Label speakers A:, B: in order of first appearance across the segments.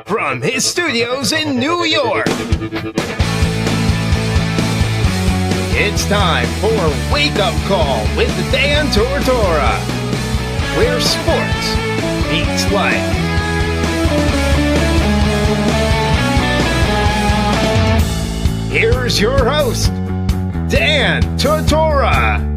A: from his studios in New York, it's time for Wake Up Call with Dan Tortora, where sports meets life. Here's your host, Dan Tortora.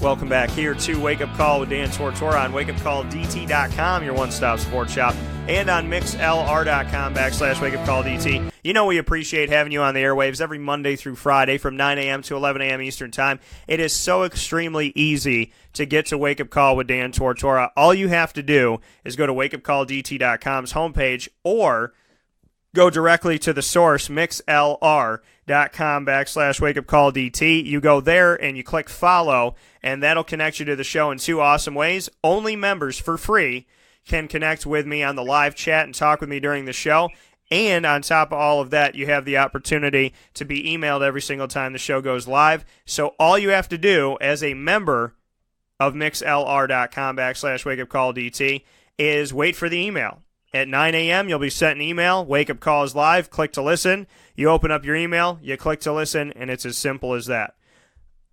B: Welcome back here to Wake Up Call with Dan Tortora on WakeUpCallDT.com, your one-stop sports shop, and on MixLR.com/WakeUpCallDT. You know we appreciate having you on the airwaves every Monday through Friday from 9 a.m. to 11 a.m. Eastern Time. It is so extremely easy to get to Wake Up Call with Dan Tortora. All you have to do is go to WakeUpCallDT.com's homepage or go directly to the source, MixLR.com/WakeUpCallDT. You go there and you click follow, and that'll connect you to the show in two awesome ways. Only members for free can connect with me on the live chat and talk with me during the show. And on top of all of that, you have the opportunity to be emailed every single time the show goes live. So all you have to do as a member of MixLR.com/WakeUpCallDT is wait for the email. At 9 a.m., you'll be sent an email. Wake Up Call is live. Click to listen. You open up your email. You click to listen, and it's as simple as that.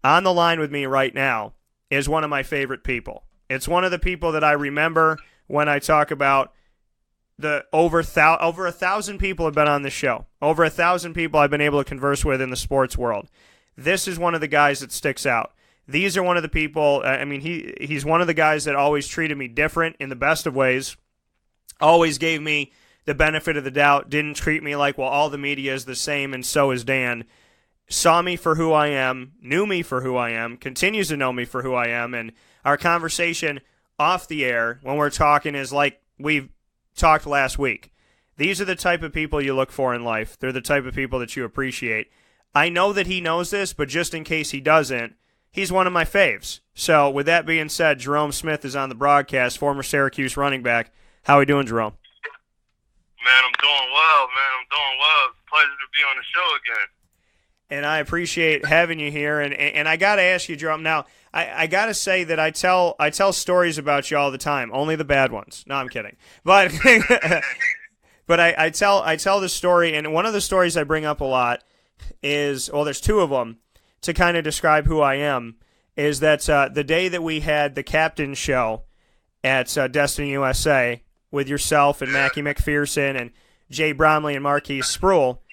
B: On the line with me right now is one of my favorite people. It's one of the people that I remember when I talk about the over 1,000 people have been on the show. Over 1,000 people I've been able to converse with in the sports world. This is one of the guys that sticks out. These are one of the people, he's one of the guys that always treated me different in the best of ways. Always gave me the benefit of the doubt, didn't treat me like, well, all the media is the same and so is Dan. Saw me for who I am, knew me for who I am, continues to know me for who I am, and our conversation off the air when we're talking is like we've talked last week. These are the type of people you look for in life. They're the type of people that you appreciate. I know that he knows this, but just in case he doesn't, he's one of my faves. So with that being said, Jerome Smith is on the broadcast, former Syracuse running back. How are we doing, Jerome?
C: Man, I'm doing well, It's a pleasure to be on the show again.
B: And I appreciate having you here. And I got to ask you, Jerome, now, I got to say that I tell stories about you all the time, only the bad ones. No, I'm kidding. But but I tell the story, and one of the stories I bring up a lot is, well, there's two of them to kind of describe who I am, is that the day that we had the captain show at Destiny USA with yourself and Mackie McPherson and Jay Bromley and Marquise Sproul,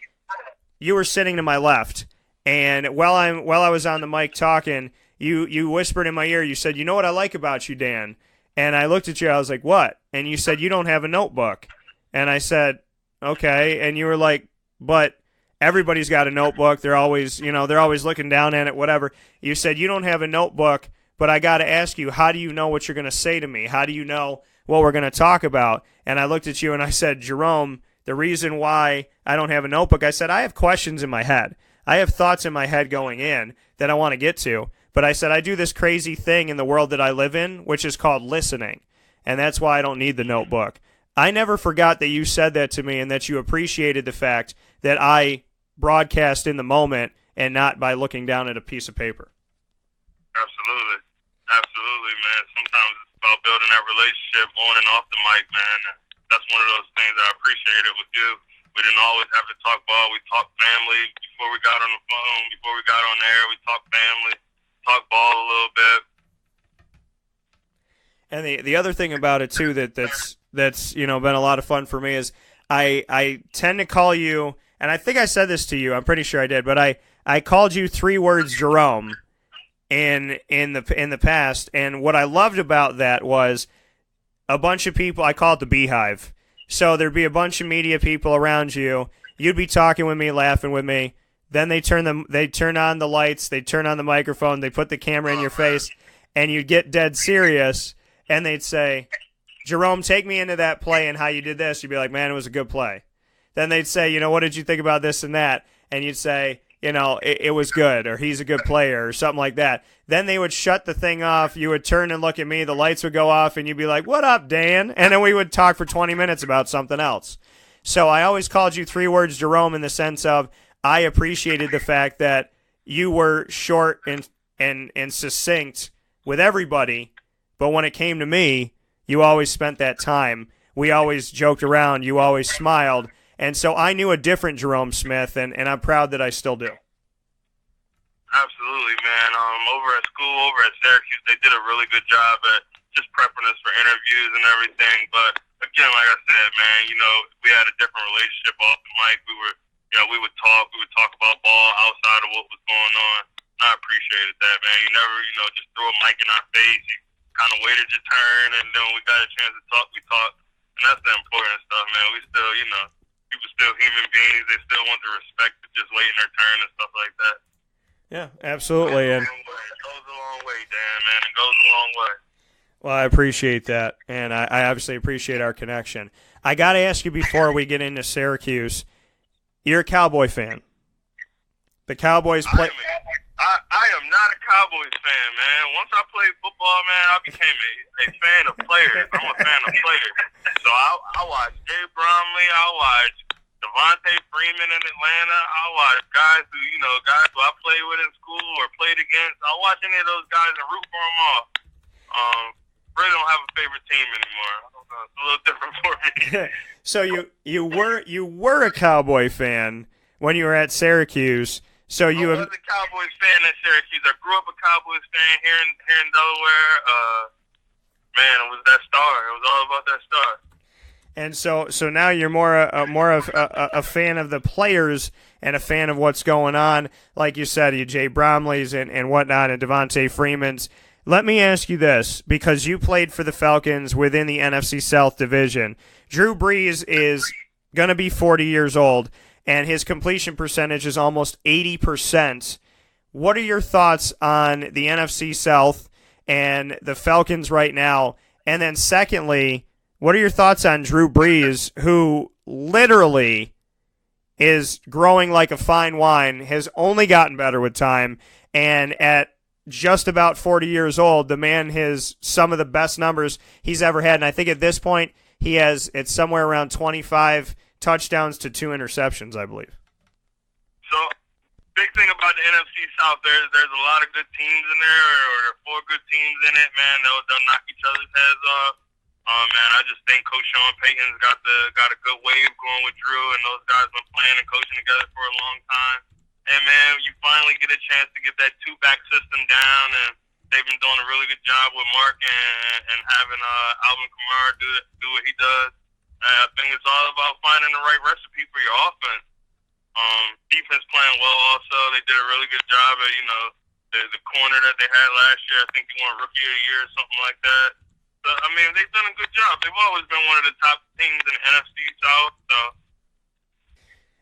B: you were sitting to my left, and while I was on the mic talking, you whispered in my ear, you said, "You know what I like about you, Dan?" And I looked at you, I was like, "What?" And you said, "You don't have a notebook." And I said, "Okay." And you were like, "But everybody's got a notebook. They're always looking down at it, whatever." You said, "You don't have a notebook, but I got to ask you, how do you know what you're going to say to me? How do you know what we're going to talk about?" And I looked at you and I said, "Jerome, the reason why I don't have a notebook," I said, "I have questions in my head. I have thoughts in my head going in that I want to get to. But I said, I do this crazy thing in the world that I live in, which is called listening. And that's why I don't need the notebook." I never forgot that you said that to me and that you appreciated the fact that I broadcast in the moment and not by looking down at a piece of paper.
C: Absolutely, man. Sometimes it's about building that relationship on and off the mic, man. That's one of those things I appreciated with you. We didn't always have to talk ball. We talked family before we got on the phone. Before we got on air, we talked family, talked ball a little bit.
B: And the other thing about it too that's been a lot of fun for me is I tend to call you, and I think I said this to you. I'm pretty sure I did, but I called you 3 words Jerome in the past, and what I loved about that was a bunch of people. I call it the Beehive. So there'd be a bunch of media people around you. You'd be talking with me, laughing with me. Then they turn on the lights, they turn on the microphone, they put the camera in your face, and you'd get dead serious, and they'd say, "Jerome, take me into that play and how you did this." You'd be like, "Man, it was a good play." Then they'd say, "What did you think about this and that?" And you'd say, it was good, or he's a good player, or something like that. Then they would shut the thing off. You would turn and look at me. The lights would go off, and you'd be like, "What up, Dan?" And then we would talk for 20 minutes about something else. So I always called you 3 words Jerome in the sense of I appreciated the fact that you were short and succinct with everybody, but when it came to me, you always spent that time. we always joked around. You always smiled. And so I knew a different Jerome Smith, and I'm proud that I still do.
C: Absolutely, man. Over at school, over at Syracuse, they did a really good job at just prepping us for interviews and everything. But again, like I said, man, we had a different relationship off the mic. We would talk about ball outside of what was going on. I appreciated that, man. You never, just threw a mic in our face. You kind of waited your turn, and then when we got a chance to talk, we talked. And that's the important stuff, man. We still, people still human beings. They still want the respect to just waiting their turn and stuff like that.
B: Yeah, absolutely.
C: It goes a long way, Dan, man. It goes a long way.
B: Well, I appreciate that, and I obviously appreciate our connection. I got to ask you before we get into Syracuse, you're a Cowboy fan. The Cowboys play.
C: I am not a Cowboys fan, man. Once I played football, man, I became a fan of players. I'm a fan of players. So I watch Jay Bromley. I watch Devontae Freeman in Atlanta. I watch guys who I played with in school or played against. I watch any of those guys and root for them all. Really don't have a favorite team anymore. It's a little different for me.
B: So you were a Cowboy fan when you were at Syracuse. So
C: I was a Cowboys fan at Syracuse. I grew up a Cowboys fan here in Delaware. Man, it was that star. It was all about that star.
B: And so now you're more of a fan of the players and a fan of what's going on. Like you said, you Jay Bromley's and whatnot, and Devontae Freeman's. Let me ask you this, because you played for the Falcons within the NFC South division. Drew Brees is going to be 40 years old, and his completion percentage is almost 80%. What are your thoughts on the NFC South and the Falcons right now? And then secondly, what are your thoughts on Drew Brees, who literally is growing like a fine wine, has only gotten better with time, and at just about 40 years old, the man has some of the best numbers he's ever had. And I think at this point, it's somewhere around 25 touchdowns to 2 interceptions, I believe.
C: So, big thing about the NFC South, there's a lot of good teams in there, or 4 good teams in it, man. They'll knock each other's heads off. Man, I just think Coach Sean Payton's got a good wave going with Drew, and those guys been playing and coaching together for a long time. And, man, you finally get a chance to get that 2-back system down, and they've been doing a really good job with Mark and having Alvin Kamara do what he does. I think it's all about finding the right recipe for your offense. Defense playing well also. They did a really good job at, the corner that they had last year. I think they won Rookie of the Year or something like that. So, I mean, they've done a good job. They've always been one of the top teams in the NFC South, so.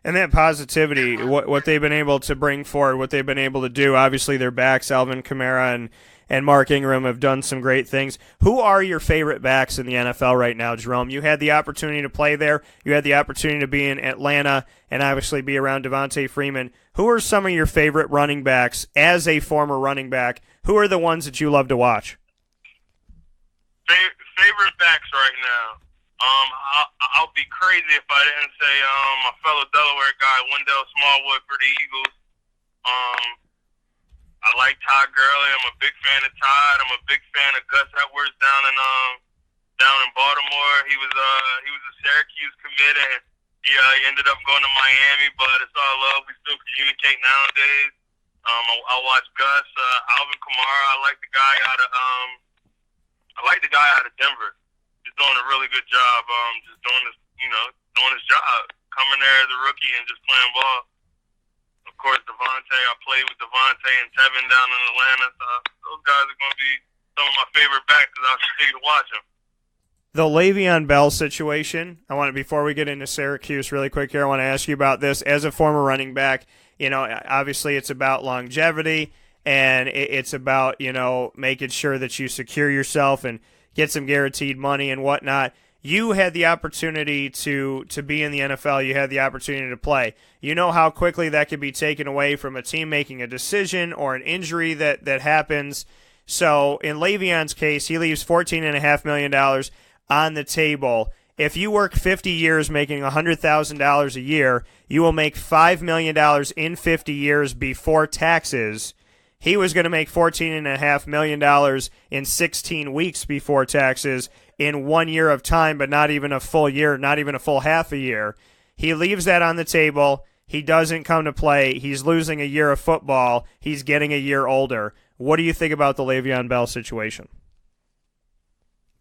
B: And that positivity, what they've been able to bring forward, what they've been able to do, obviously their backs, Alvin Kamara and Mark Ingram, have done some great things. Who are your favorite backs in the NFL right now, Jerome? You had the opportunity to play there. You had the opportunity to be in Atlanta and obviously be around Devontae Freeman. Who are some of your favorite running backs as a former running back? Who are the ones that you love to watch?
C: Favorite backs right now? I'll be crazy if I didn't say my fellow Delaware guy, Wendell Smallwood for the Eagles. I like Todd Gurley. I'm a big fan of Todd. I'm a big fan of Gus Edwards down in Baltimore. He was a Syracuse commit, and he ended up going to Miami, but it's all love. We still communicate nowadays. I watch Gus, Alvin Kamara. I like the guy out of Denver. He's doing a really good job. Just doing his job, coming there as a rookie and just playing ball. Of course, Devontae. I played with Devontae and Tevin down in Atlanta. So those guys are going to be some of my favorite backs because I'll continue to watch them.
B: The Le'Veon Bell situation. Before we get into Syracuse, really quick here, I want to ask you about this. As a former running back, obviously it's about longevity and it's about making sure that you secure yourself and get some guaranteed money and whatnot. You had the opportunity to be in the NFL. You had the opportunity to play. You know how quickly that could be taken away from a team making a decision or an injury that happens. So in Le'Veon's case, he leaves $14.5 million on the table. If you work 50 years making $100,000 a year, you will make $5 million in 50 years before taxes. He was going to make $14.5 million in 16 weeks before taxes, in 1 year of time, but not even a full year, not even a full half a year. He leaves that on the table. He doesn't come to play. He's losing a year of football. He's getting a year older. What do you think about the Le'Veon Bell situation?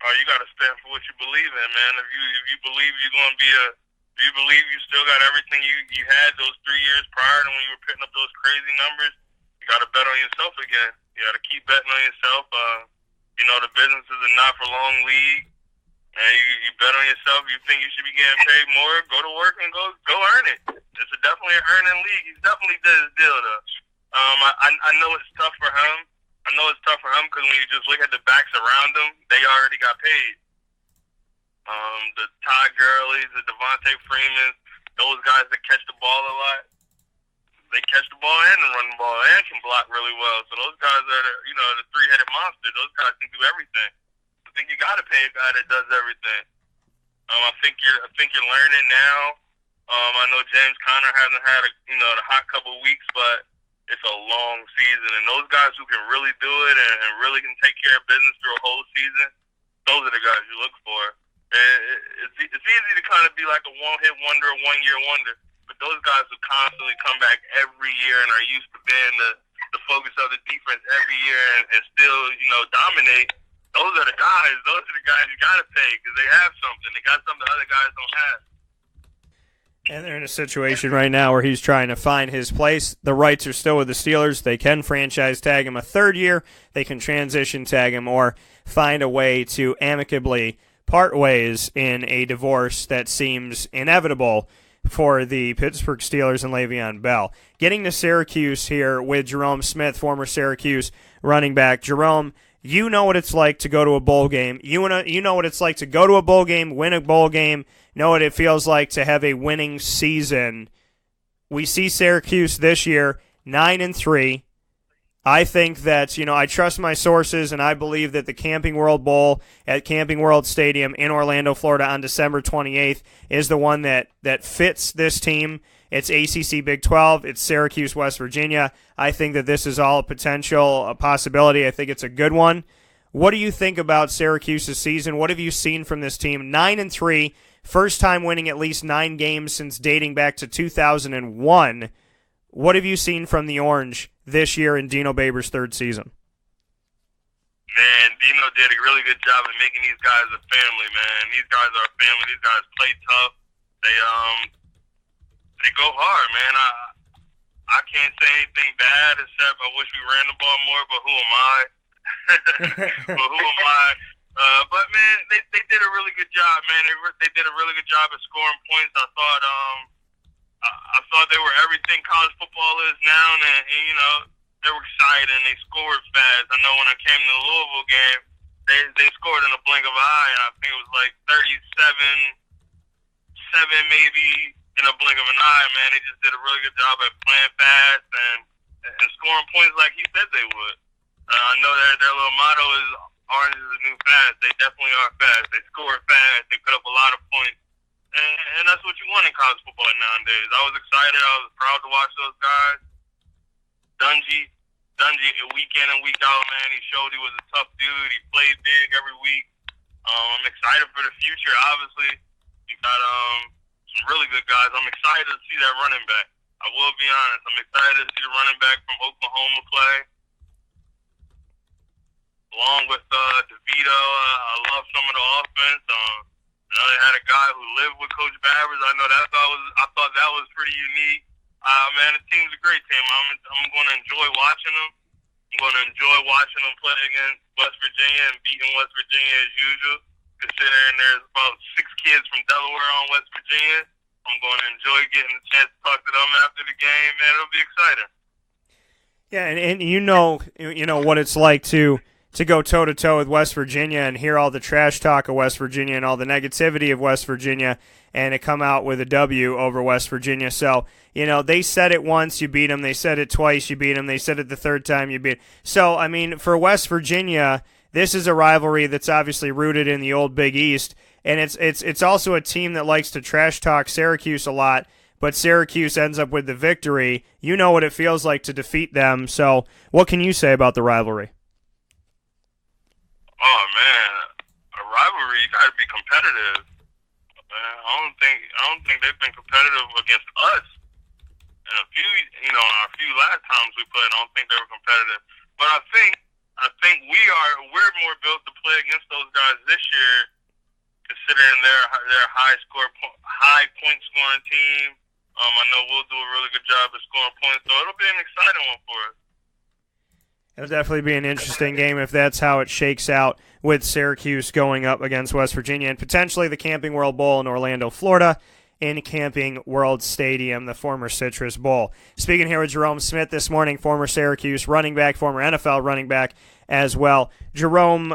C: Oh, you got to stand for what you believe in, man. If you believe you're going to be if you believe you still got everything you had those 3 years prior to when you were putting up those crazy numbers, you got to bet on yourself again. You got to keep betting on yourself. The business is a not-for-long league, and you bet on yourself. You think you should be getting paid more, go to work and go earn it. It's definitely an earning league. He's definitely did his deal, though. I know it's tough for him. I know it's tough for him because when you just look at the backs around him, they already got paid. The Todd Gurley's, the Devontae Freemans, those guys that catch the ball a lot, they catch the ball and run the ball and can block really well. So those guys are the three-headed monster. Those guys can do everything. I think you got to pay a guy that does everything. I think you're learning now. I know James Conner hasn't had the hot couple of weeks, but it's a long season, and those guys who can really do it and really can take care of business through a whole season, those are the guys you look for. It's easy to kind of be like a one-hit wonder, a one-year wonder, but those guys who constantly come back every year and are used to being the focus of the defense every year and still, dominate, those are the guys. Those are the guys you got to pay because they have something. They got something other guys don't have.
B: And they're in a situation right now where he's trying to find his place. The rights are still with the Steelers. They can franchise tag him a third year. They can transition tag him or find a way to amicably part ways in a divorce that seems inevitable for the Pittsburgh Steelers and Le'Veon Bell. Getting to Syracuse here with Jerome Smith, former Syracuse running back. Jerome, you know what it's like to go to a bowl game. You know what it's like to go to a bowl game, win a bowl game, know what it feels like to have a winning season. We see Syracuse this year, 9-3. I think that, I trust my sources, and I believe that the Camping World Bowl at Camping World Stadium in Orlando, Florida on December 28th is the one that fits this team. It's ACC Big 12. It's Syracuse, West Virginia. I think that this is all a possibility. I think it's a good one. What do you think about Syracuse's season? What have you seen from this team? 9-3, first time winning at least 9 games since dating back to 2001. What have you seen from the Orange this year in Dino Babers' third season?
C: Man, Dino did a really good job of making these guys a family, man. These guys are a family. These guys play tough. They go hard, man. I can't say anything bad except I wish we ran the ball more, but who am I? But man, they did a really good job, man. They did a really good job at scoring points. I thought they were everything college football is now, and they were excited and they scored fast. I know when I came to the Louisville game, they scored in a blink of an eye, and I think it was like 37-7 maybe in a blink of an eye. Man, they just did a really good job at playing fast and scoring points like he said they would. I know their little motto is orange is the new fast. They definitely are fast. They score fast. They put up a lot of points. And that's what you want in college football nowadays. I was excited. I was proud to watch those guys. Dungy, week in and week out, man. He showed he was a tough dude. He played big every week. I'm excited for the future, obviously. You got some really good guys. I'm excited to see that running back. I will be honest. I'm excited to see the running back from Oklahoma play. Along with DeVito, I love some of the offense. They had a guy who lived with Coach Babers. I know I thought that was pretty unique. Man, the team's a great team. I'm going to enjoy watching them. I'm going to enjoy watching them play against West Virginia and beating West Virginia as usual. Considering there's about 6 kids from Delaware on West Virginia, I'm going to enjoy getting the chance to talk to them after the game. Man, it'll be exciting.
B: Yeah, and you know what it's like to go toe-to-toe with West Virginia and hear all the trash talk of West Virginia and all the negativity of West Virginia and to come out with a W over West Virginia. So, they said it once, you beat them. They said it twice, you beat them. They said it the third time, you beat them. So, I mean, for West Virginia, this is a rivalry that's obviously rooted in the old Big East, and it's also a team that likes to trash talk Syracuse a lot, but Syracuse ends up with the victory. You know what it feels like to defeat them. So what can you say about the rivalry?
C: Oh, man, a rivalry, you got to be competitive. I don't think they've been competitive against us. And a few last times we played, I don't think they were competitive. But I think we're more built to play against those guys this year, considering their high point scoring team. I know we'll do a really good job of scoring points, so it'll be an exciting one for us.
B: It'll definitely be an interesting game if that's how it shakes out, with Syracuse going up against West Virginia and potentially the Camping World Bowl in Orlando, Florida, in Camping World Stadium, the former Citrus Bowl. Speaking here with Jerome Smith this morning, former Syracuse running back, former NFL running back as well. Jerome,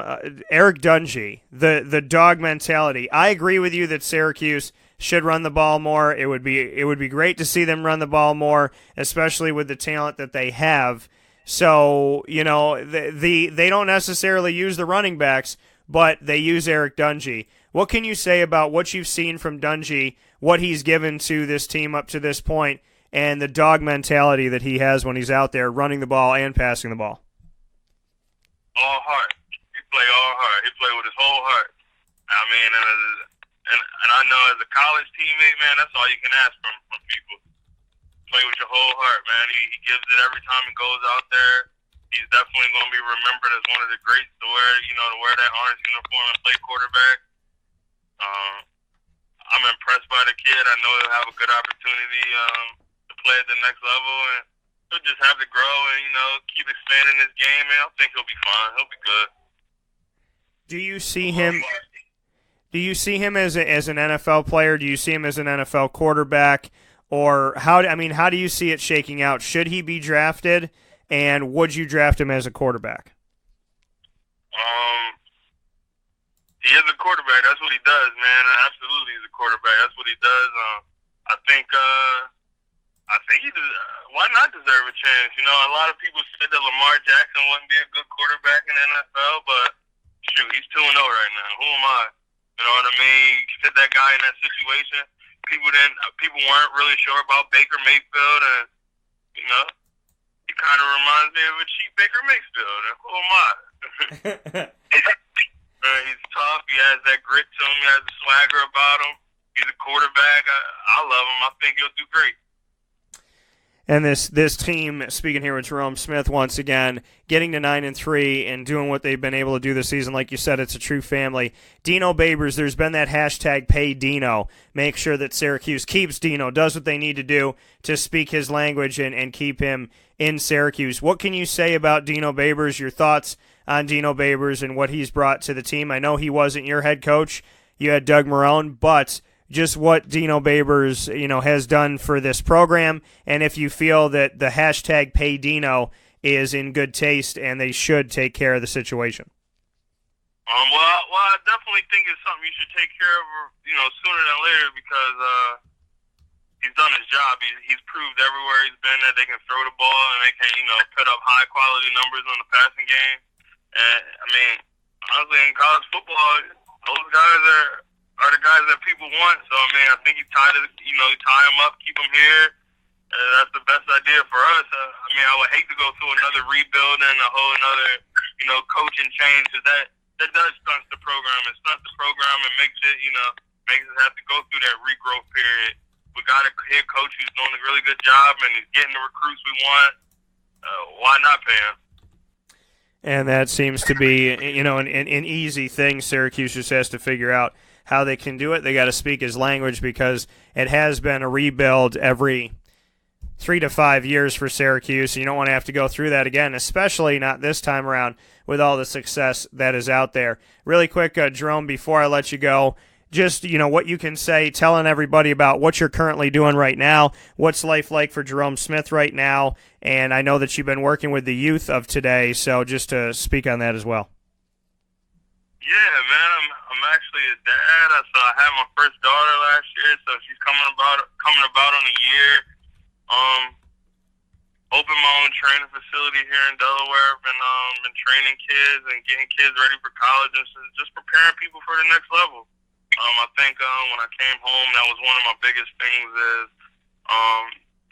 B: Eric Dungey, the dog mentality. I agree with you that Syracuse should run the ball more. It would be great to see them run the ball more, especially with the talent that they have. So, they don't necessarily use the running backs, but they use Eric Dungey. What can you say about what you've seen from Dungey, what he's given to this team up to this point, and the dog mentality that he has when he's out there running the ball and passing the ball?
C: All heart. He play all heart. He play with his whole heart. I mean, and I know as a college teammate, man, that's all you can ask from people. Play with your whole heart, man. He gives it every time he goes out there. He's definitely going to be remembered as one of the greats to wear that orange uniform and play quarterback. I'm impressed by the kid. I know he'll have a good opportunity to play at the next level, and he'll just have to grow and keep expanding his game. And I think he'll be fine. He'll be good.
B: Do you see him? Do you see him as an NFL player? Do you see him as an NFL quarterback? Or how do you see it shaking out? Should he be drafted, and would you draft him as a quarterback?
C: He is a quarterback. That's what he does, man. Absolutely, he's a quarterback. That's what he does. I think he why not deserve a chance? A lot of people said that Lamar Jackson wouldn't be a good quarterback in the NFL, but shoot, he's 2-0 right now. Who am I? You know what I mean? You put that guy in that situation. People weren't really sure about Baker Mayfield, and he kind of reminds me of a cheap Baker Mayfield. Who am I? He's tough. He has that grit to him. He has the swagger about him. He's a quarterback. I love him. I think he'll do great.
B: And this team, speaking here with Jerome Smith once again, getting to 9-3 and doing what they've been able to do this season, like you said, it's a true family. Dino Babers, there's been that hashtag Pay Dino. Make sure that Syracuse keeps Dino, does what they need to do to speak his language and keep him in Syracuse. What can you say about Dino Babers, your thoughts on Dino Babers and what he's brought to the team? I know he wasn't your head coach. You had Doug Marrone, but just what Dino Babers, has done for this program, and if you feel that the hashtag Pay Dino is in good taste and they should take care of the situation.
C: Well, I definitely think it's something you should take care of, sooner than later, because he's done his job. He's proved everywhere he's been that they can throw the ball and they can, put up high quality numbers on the passing game. And honestly, in college football, those guys are the guys that people want. So I think you tie them up, keep them here. That's the best idea for us. I would hate to go through another rebuild and a whole another, coaching change, because that does stunt the program. It stunts the program and makes us have to go through that regrowth period. We got a head coach who's doing a really good job and he's getting the recruits we want. Why not pay him?
B: And that seems to be, an easy thing. Syracuse just has to figure out how they can do it. They got to speak his language, because it has been a rebuild every 3 to 5 years for Syracuse. You don't want to have to go through that again, especially not this time around with all the success that is out there. Really quick, Jerome, before I let you go, just, what you can say, telling everybody about what you're currently doing right now. What's life like for Jerome Smith right now? And I know that you've been working with the youth of today, so just to speak on that as well.
C: Yeah, man, I'm actually a dad. I had my first daughter last year, so she's coming about on a year. Opened my own training facility here in Delaware. Been training kids and getting kids ready for college, and just preparing people for the next level. I think when I came home, that was one of my biggest things is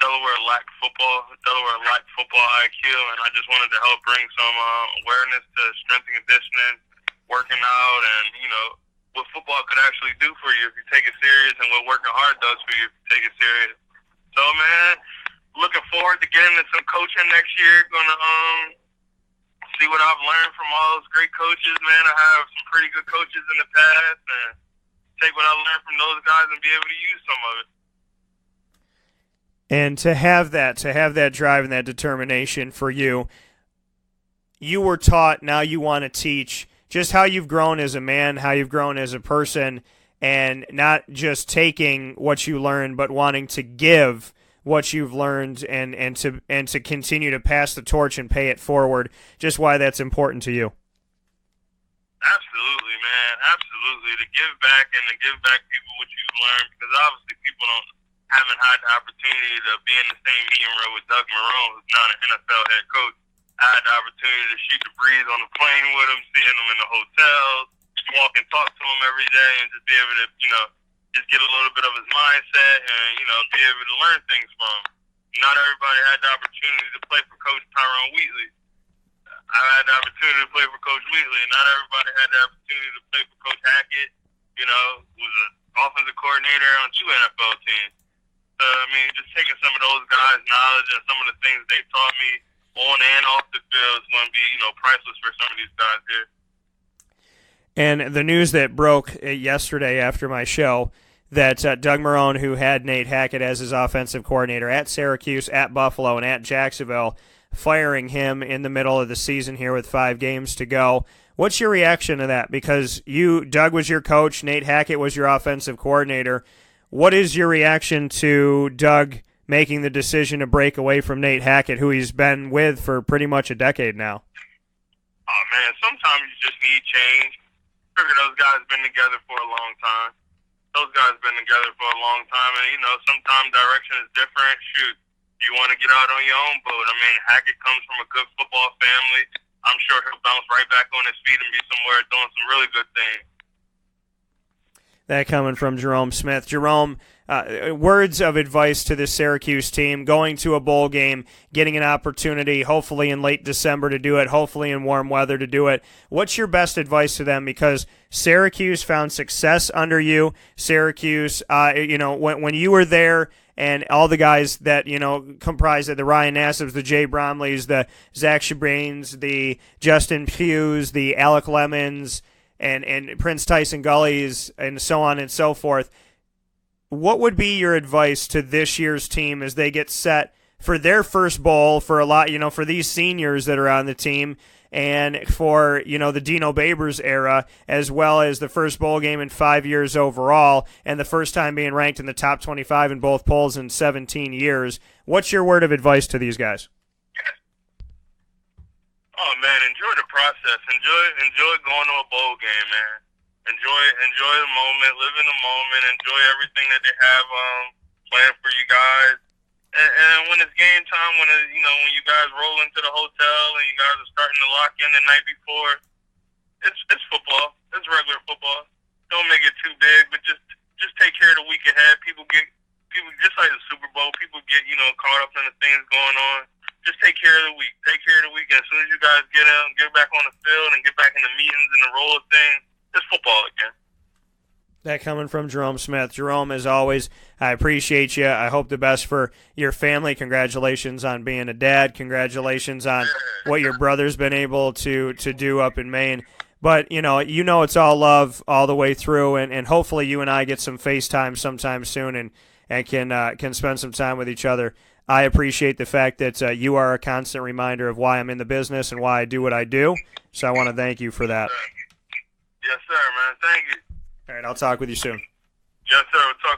C: Delaware lacked football IQ, and I just wanted to help bring some awareness to strength and conditioning, working out, and what football could actually do for you if you take it serious, and what working hard does for you if you take it serious. So, man, looking forward to getting into some coaching next year. Gonna see what I've learned from all those great coaches, man. I have some pretty good coaches in the past, and take what I learned from those guys and be able to use some of it.
B: And to have that drive and that determination for you, you were taught, now you want to teach just how you've grown as a man, how you've grown as a person, and not just taking what you learned, but wanting to give what you've learned and to continue to pass the torch and pay it forward. Just why that's important to you.
C: Absolutely, man. Absolutely. To give back and to give back people what you've learned, because obviously people haven't had the opportunity to be in the same meeting room with Doug Marrone, who's now an NFL head coach. I had the opportunity to shoot the breeze on the plane with him, seeing him in the hotels, walk and talk to him every day, and just be able to, just get a little bit of his mindset and, be able to learn things from him. Not everybody had the opportunity to play for Coach Tyrone Wheatley. I had the opportunity to play for Coach Wheatley, and not everybody had the opportunity to play for Coach Hackett, who was an offensive coordinator on 2 NFL teams. Just taking some of those guys' knowledge and some of the things they taught me on and off the field is going to be, priceless for some of these guys here.
B: And the news that broke yesterday after my show, that Doug Marrone, who had Nate Hackett as his offensive coordinator at Syracuse, at Buffalo, and at Jacksonville, firing him in the middle of the season here with 5 games to go. What's your reaction to that? Because Doug was your coach, Nate Hackett was your offensive coordinator. What is your reaction to Doug making the decision to break away from Nate Hackett, who he's been with for pretty much a decade now?
C: Oh, man, sometimes you just need change. I figure those guys have been together for a long time. And, sometimes direction is different. Shoot, you want to get out on your own boat. Hackett comes from a good football family. I'm sure he'll bounce right back on his feet and be somewhere doing some really good things.
B: That coming from Jerome Smith. Jerome, words of advice to this Syracuse team, going to a bowl game, getting an opportunity, hopefully in late December to do it, hopefully in warm weather to do it. What's your best advice to them? Because Syracuse found success under you. Syracuse, when you were there, and all the guys that, comprised of the Ryan Nassibs, the Jay Bromleys, the Zach Chabrains, the Justin Pughs, the Alec Lemons, and Prince Tyson Gullies, and so on and so forth. What would be your advice to this year's team as they get set for their first bowl, for for these seniors that are on the team, and for, the Dino Babers era, as well as the first bowl game in 5 years overall, and the first time being ranked in the top 25 in both polls in 17 years? What's your word of advice to these guys?
C: Oh, man, enjoy the process. Enjoy going to a bowl game, man. Enjoy the moment, live in the moment, enjoy everything that they have planned for you guys. And when it's game time, when you guys roll into the hotel and you guys are starting to lock in the night before, it's football. It's regular football. Don't make it too big, but just take care of the week ahead. People just like the Super Bowl, people get caught up in the things going on. Just take care of the week. Take care of the week. And as soon as you guys get back on the field and get back in the meetings and the roll of things, it's football again.
B: That coming from Jerome Smith. Jerome, as always, I appreciate you. I hope the best for your family. Congratulations on being a dad. Congratulations on what your brother's been able to do up in Maine. But, it's all love all the way through, and hopefully you and I get some FaceTime sometime soon and can spend some time with each other. I appreciate the fact that you are a constant reminder of why I'm in the business and why I do what I do. So I want to thank you for that.
C: Yes, sir, man. Thank you.
B: All right, I'll talk with you soon.
C: Yes, sir. We'll talk